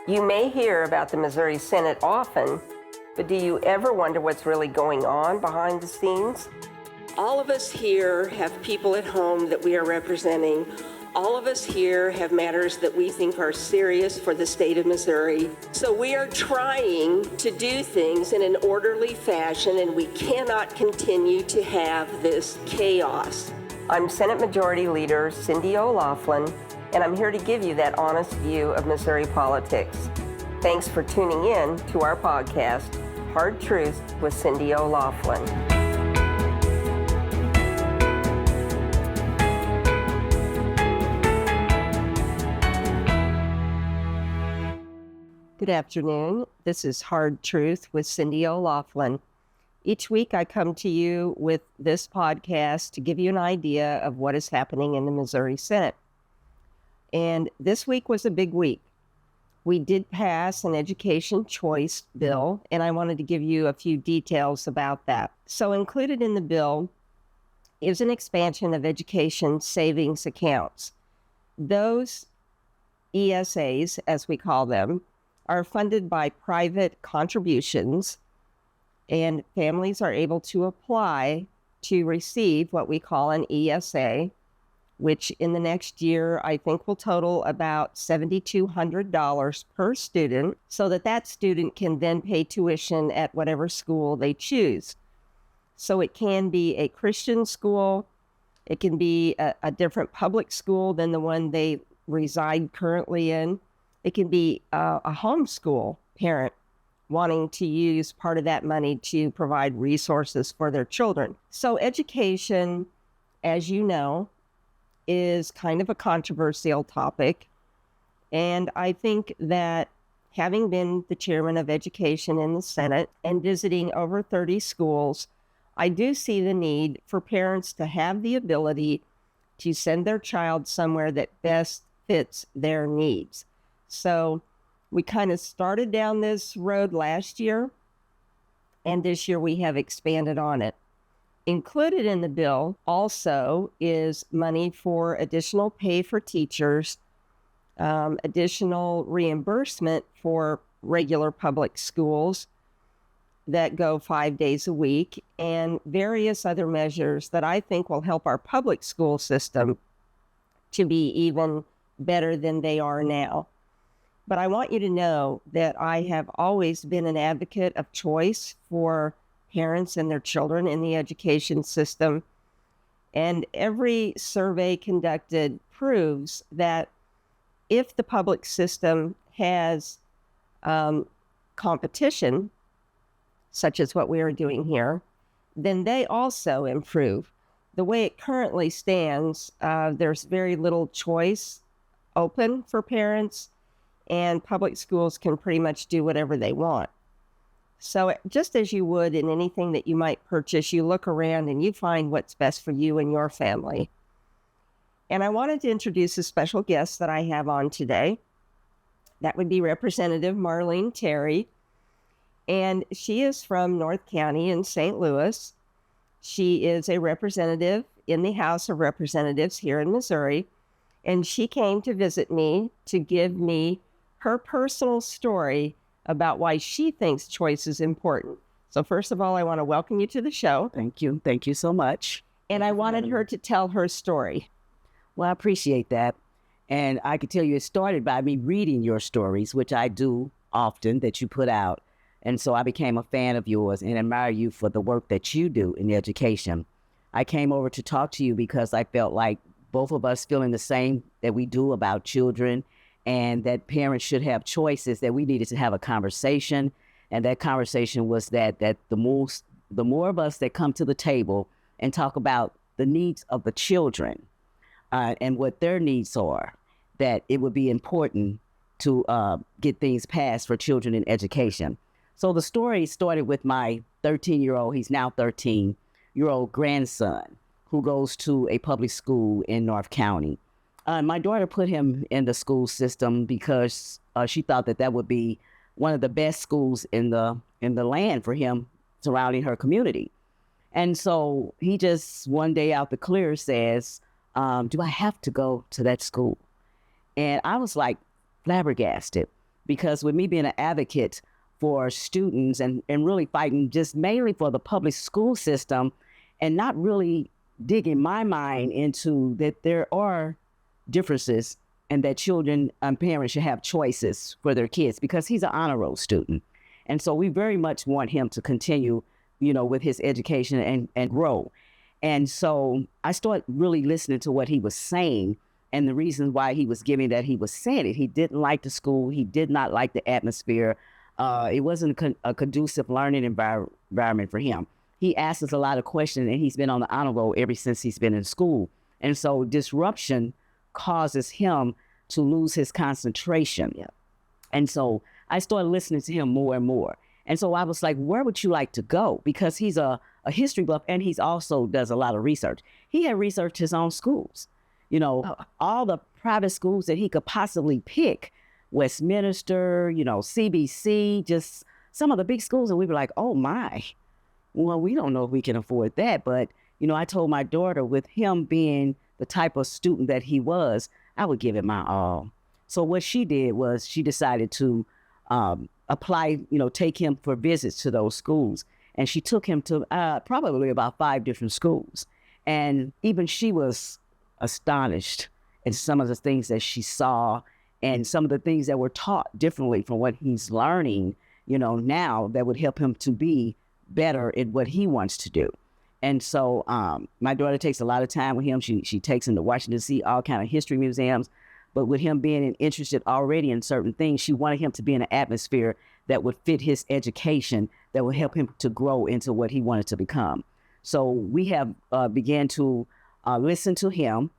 You may hear about the Missouri Senate often, but do you ever wonder what's really going on behind the scenes? All of us here have people at home that we are representing. All of us here have matters that we think are serious for the state of Missouri. So we are trying to do things in an orderly fashion, and we cannot continue to have this chaos. I'm Senate Majority Leader Cindy O'Laughlin, and I'm here to give you that honest view of Missouri politics. Thanks for tuning in to our podcast, Hard Truth with Cindy O'Laughlin. Good afternoon. This is Hard Truth with Cindy O'Laughlin. Each week I come to you with this podcast to give you an idea of what is happening in the Missouri Senate. And this week was a big week. We did pass an education choice bill, and I wanted to give you a few details about that. So included in the bill is an expansion of education savings accounts. Those ESAs, as we call them, are funded by private contributions, and families are able to apply to receive what we call an ESA, which in the next year I think will total about $7,200 per student, so that student can then pay tuition at whatever school they choose. So it can be a Christian school, it can be a different public school than the one they reside currently in. It can be a homeschool parent wanting to use part of that money to provide resources for their children. So education, as you know, is kind of a controversial topic. And I think that having been the chairman of education in the Senate and visiting over 30 schools, I do see the need for parents to have the ability to send their child somewhere that best fits their needs. So we kind of started down this road last year, and this year we have expanded on it. Included in the bill also is money for additional pay for teachers, additional reimbursement for regular public schools that go 5 days a week, and various other measures that I think will help our public school system to be even better than they are now. But I want you to know that I have always been an advocate of choice for parents and their children in the education system. And every survey conducted proves that if the public system has competition, such as what we are doing here, then they also improve. The way it currently stands, there's very little choice open for parents, and public schools can pretty much do whatever they want. So just as you would in anything that you might purchase, you look around and you find what's best for you and your family. And I wanted to introduce a special guest that I have on today. That would be Representative Marlene Terry. And she is from North County in St. Louis. She is a representative in the House of Representatives here in Missouri. And she came to visit me to give me her personal story about why she thinks choice is important. So first of all, I want to welcome you to the show. Thank you. Thank you so much. And I wanted her to tell her story. Well, I appreciate that. And I could tell you it started by me reading your stories, which I do often, that you put out. And so I became a fan of yours and admire you for the work that you do in education. I came over to talk to you because I felt like both of us feeling the same that we do about children, and that parents should have choices, that we needed to have a conversation. And that conversation was that the more of us that come to the table and talk about the needs of the children and what their needs are, that it would be important to get things passed for children in education. So the story started with my 13-year-old, he's now 13-year-old grandson, who goes to a public school in North County. My daughter put him in the school system because she thought that would be one of the best schools in the land for him surrounding her community. And so he just one day out the clear says, do I have to go to that school? And I was like flabbergasted because with me being an advocate for students and really fighting just mainly for the public school system and not really digging my mind into that there are differences and that children and parents should have choices for their kids, because he's an honor roll student. And so we very much want him to continue, with his education and grow. And so I started really listening to what he was saying and the reasons why he was giving that he was saying it. He didn't like the school. He did not like the atmosphere. It wasn't a conducive learning environment for him. He asks us a lot of questions, and he's been on the honor roll ever since he's been in school. And so disruption causes him to lose his concentration. Yeah. And so I started listening to him more and more. And so I was like, where would you like to go? Because he's a history buff, and he's also does a lot of research. He had researched his own schools, all the private schools that he could possibly pick, Westminster, CBC, just some of the big schools. And we were like, oh my, well, we don't know if we can afford that. But, I told my daughter, with him being the type of student that he was, I would give it my all. So what she did was she decided to apply, take him for visits to those schools. And she took him to probably about 5 different schools. And even she was astonished at some of the things that she saw and some of the things that were taught differently from what he's learning, now, that would help him to be better at what he wants to do. And so my daughter takes a lot of time with him. She takes him to Washington, D.C., all kind of history museums. But with him being interested already in certain things, she wanted him to be in an atmosphere that would fit his education, that would help him to grow into what he wanted to become. So we have began to listen to him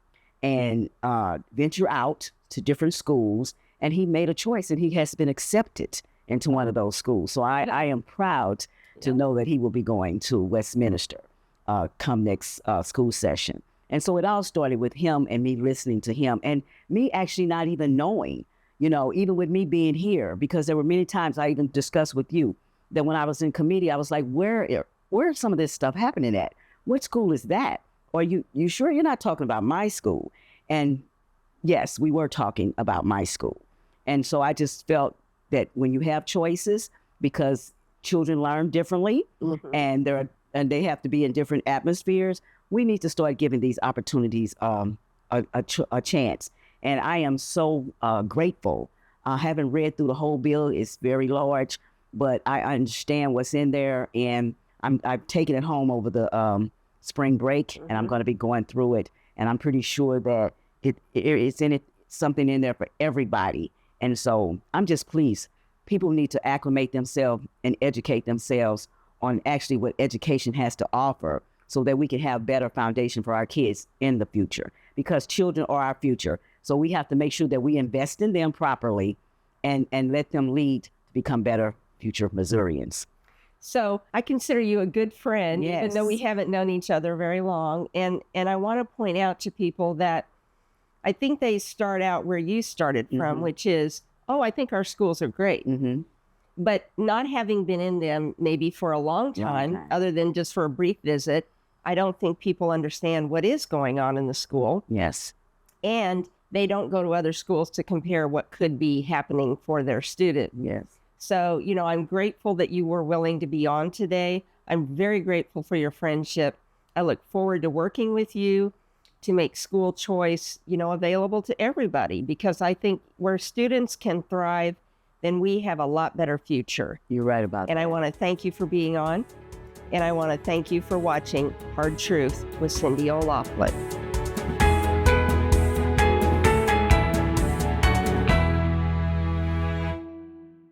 and venture out to different schools. And he made a choice, and he has been accepted into one of those schools. So I am proud to know that he will be going to Westminster come next school session. And so it all started with him and me listening to him and me actually not even knowing, even with me being here, because there were many times I even discussed with you that when I was in committee, I was like, where's some of this stuff happening at? What school is that? Or you sure you're not talking about my school? And yes, we were talking about my school. And so I just felt that when you have choices, because children learn differently, and they have to be in different atmospheres, we need to start giving these opportunities a chance. And I am so grateful. I haven't read through the whole bill. It's very large, but I understand what's in there. And I've taken it home over the spring break, and I'm going to be going through it. And I'm pretty sure that it's in it, something in there for everybody. And so I'm just pleased. People need to acclimate themselves and educate themselves on actually what education has to offer, so that we can have better foundation for our kids in the future, because children are our future. So we have to make sure that we invest in them properly and let them lead to become better future Missourians. So I consider you a good friend, Yes. even though we haven't known each other very long. And I want to point out to people that I think they start out where you started from, which is, I think our schools are great. But not having been in them maybe for a long time, other than just for a brief visit, I don't think people understand what is going on in the school. Yes. And they don't go to other schools to compare what could be happening for their student. Yes. So, I'm grateful that you were willing to be on today. I'm very grateful for your friendship. I look forward to working with you to make school choice, available to everybody, because I think where students can thrive, then we have a lot better future. You're right about that. And I want to thank you for being on. And I want to thank you for watching Hard Truth with Cindy O'Loughlin.